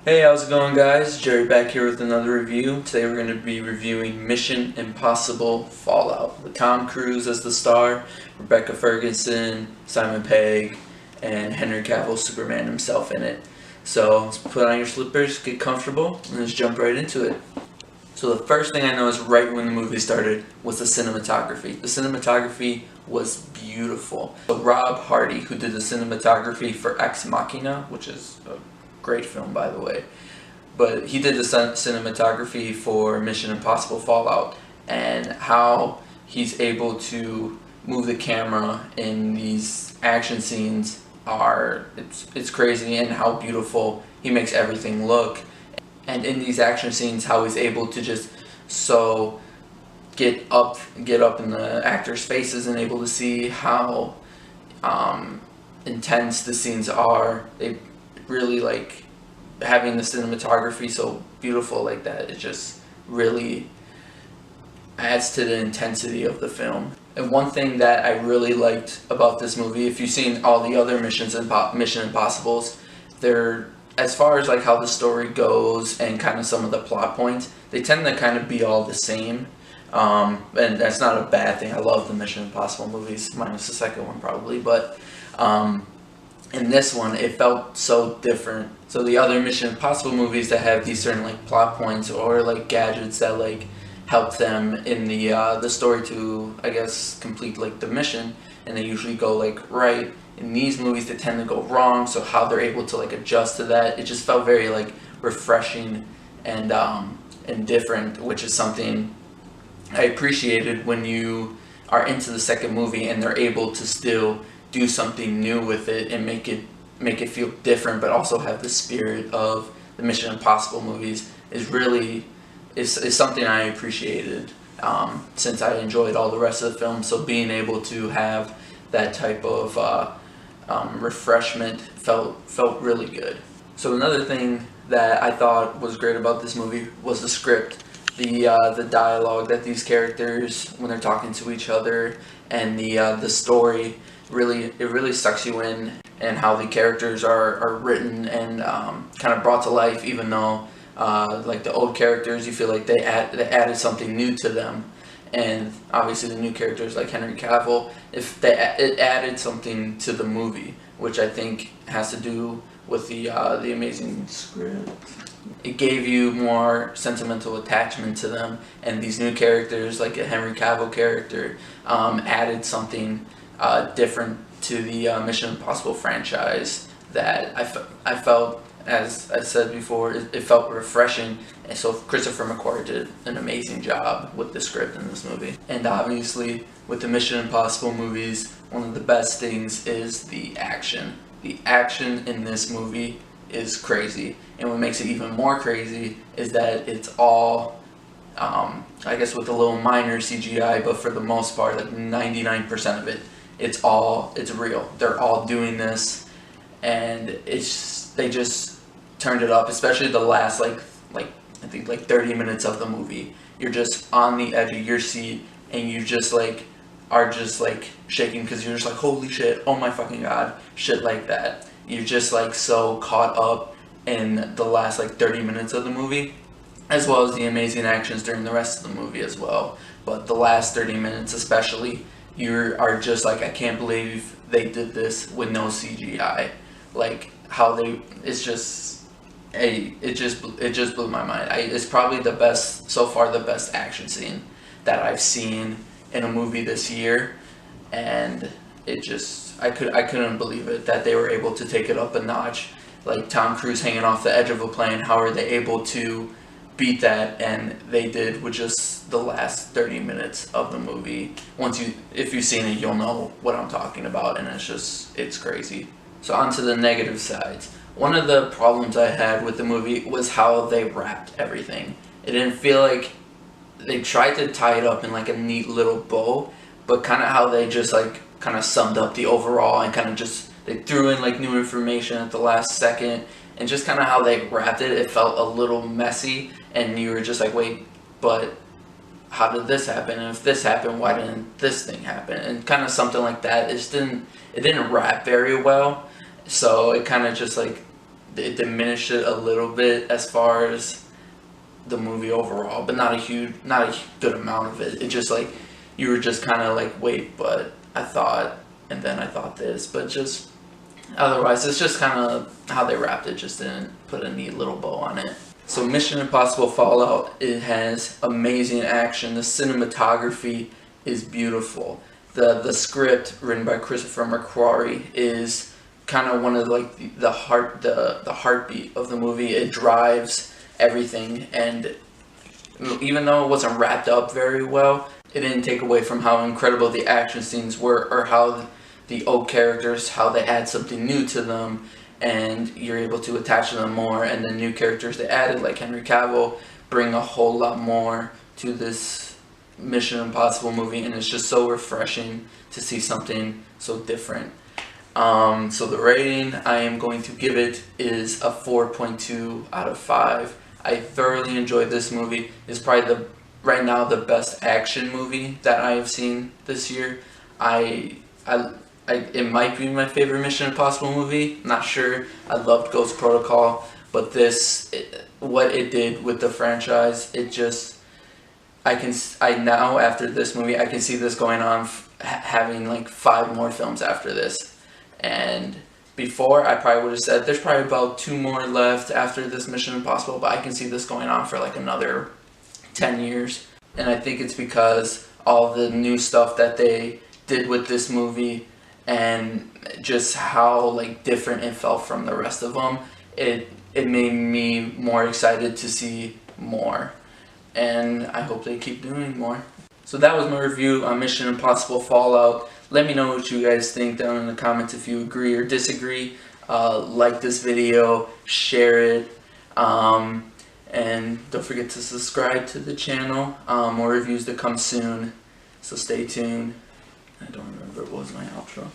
Hey, how's it going, guys? Jared back here with another review. Today we're going to be reviewing Mission Impossible Fallout with Tom Cruise as the star, Rebecca Ferguson, Simon Pegg, and Henry Cavill Superman himself in it. So let's put on your slippers, get comfortable, and let's jump right into it. So the first thing I noticed right when the movie started was the cinematography. The cinematography was beautiful. So Rob Hardy, who did the cinematography for Ex Machina, which is a great film by the way, but he did the cinematography for Mission Impossible Fallout, and how he's able to move the camera in these action scenes it's crazy, and how beautiful he makes everything look. And in these action scenes, how he's able to just so get up in the actors' faces and able to see how intense the scenes are. They really like having the cinematography so beautiful like that. It just really adds to the intensity of the film. And one thing that I really liked about this movie, if you've seen all the other Mission Impossibles, they're, as far as like how the story goes and kind of some of the plot points, they tend to kind of be all the same. And that's not a bad thing. I love the Mission Impossible movies, minus the second one probably, but in this one it felt so different. So the other Mission Impossible movies that have these certain like plot points or like gadgets that like help them in the story to, I guess, complete like the mission, and they usually go like right. In these movies they tend to go wrong, so how they're able to like adjust to that, it just felt very like refreshing and different, which is something I appreciated when you are into the second movie and they're able to still do something new with it and make it feel different, but also have the spirit of the Mission Impossible movies is something I appreciated, since I enjoyed all the rest of the film. So being able to have that type of refreshment felt really good. So another thing that I thought was great about this movie was the script, the dialogue that these characters, when they're talking to each other, and the story really sucks you in, and how the characters are written and kind of brought to life, even though like the old characters, you feel like they added something new to them. And obviously the new characters like Henry Cavill, it added something to the movie, which I think has to do with the amazing script. It gave you more sentimental attachment to them, and these new characters like a Henry Cavill character added something different to the Mission Impossible franchise that I felt, as I said before, it felt refreshing. And so Christopher McQuarrie did an amazing job with the script in this movie. And obviously, with the Mission Impossible movies, one of the best things is the action. The action in this movie is crazy. And what makes it even more crazy is that it's all, I guess with a little minor CGI, but for the most part, like 99% of it, it's real. They're all doing this, and they just turned it up, especially the last like I think like 30 minutes of the movie. You're just on the edge of your seat, and you just like are just like shaking, because you're just like, holy shit, oh my fucking god, shit like that. You're just like so caught up in the last like 30 minutes of the movie, as well as the amazing actions during the rest of the movie as well. But the last 30 minutes especially, you are just like, I can't believe they did this with no CGI. Like how it just blew my mind. It's probably the best so far, the best action scene that I've seen in a movie this year, and I couldn't believe it that they were able to take it up a notch. Like Tom Cruise hanging off the edge of a plane, how are they able to beat that? And they did with just the last 30 minutes of the movie. If you've seen it, you'll know what I'm talking about, and it's crazy. So on to the negative sides. One of the problems I had with the movie was how they wrapped everything. It didn't feel like they tried to tie it up in like a neat little bow, but kind of how they just like kind of summed up the overall, and kind of just they threw in like new information at the last second, and just kind of how they wrapped it, it felt a little messy, and you were just like, wait, but how did this happen? And if this happened, why didn't this thing happen? And kind of something like that. It didn't wrap very well. So it kind of just like it diminished it a little bit as far as the movie overall, but not a good amount of it. It just like, you were just kind of like, wait, but I thought, and then I thought this, but just otherwise, it's just kind of how they wrapped it, just didn't put a neat little bow on it. So Mission Impossible Fallout, it has amazing action. The cinematography is beautiful. The script written by Christopher McQuarrie is kind of one of like the heartbeat of the movie. It drives everything, and even though it wasn't wrapped up very well, it didn't take away from how incredible the action scenes were, or how the old characters, how they add something new to them, and you're able to attach to them more. And the new characters they added, like Henry Cavill, bring a whole lot more to this Mission Impossible movie, and it's just so refreshing to see something so different. So the rating I am going to give it is a 4.2 out of 5. I thoroughly enjoyed this movie. It's probably right now the best action movie that I have seen this year. It might be my favorite Mission Impossible movie. Not sure. I loved Ghost Protocol, but what it did with the franchise, it just, now after this movie, I can see this going on, having like 5 more films after this. And before, I probably would have said there's probably about 2 more left after this Mission Impossible, but I can see this going on for like another 10 years. And I think it's because all the new stuff that they did with this movie, and just how like different it felt from the rest of them, it made me more excited to see more, and I hope they keep doing more. So that was my review on Mission Impossible Fallout. Let me know what you guys think down in the comments, if you agree or disagree. Like this video, share it, and don't forget to subscribe to the channel. More reviews to come soon, so stay tuned. I don't remember what was my outro.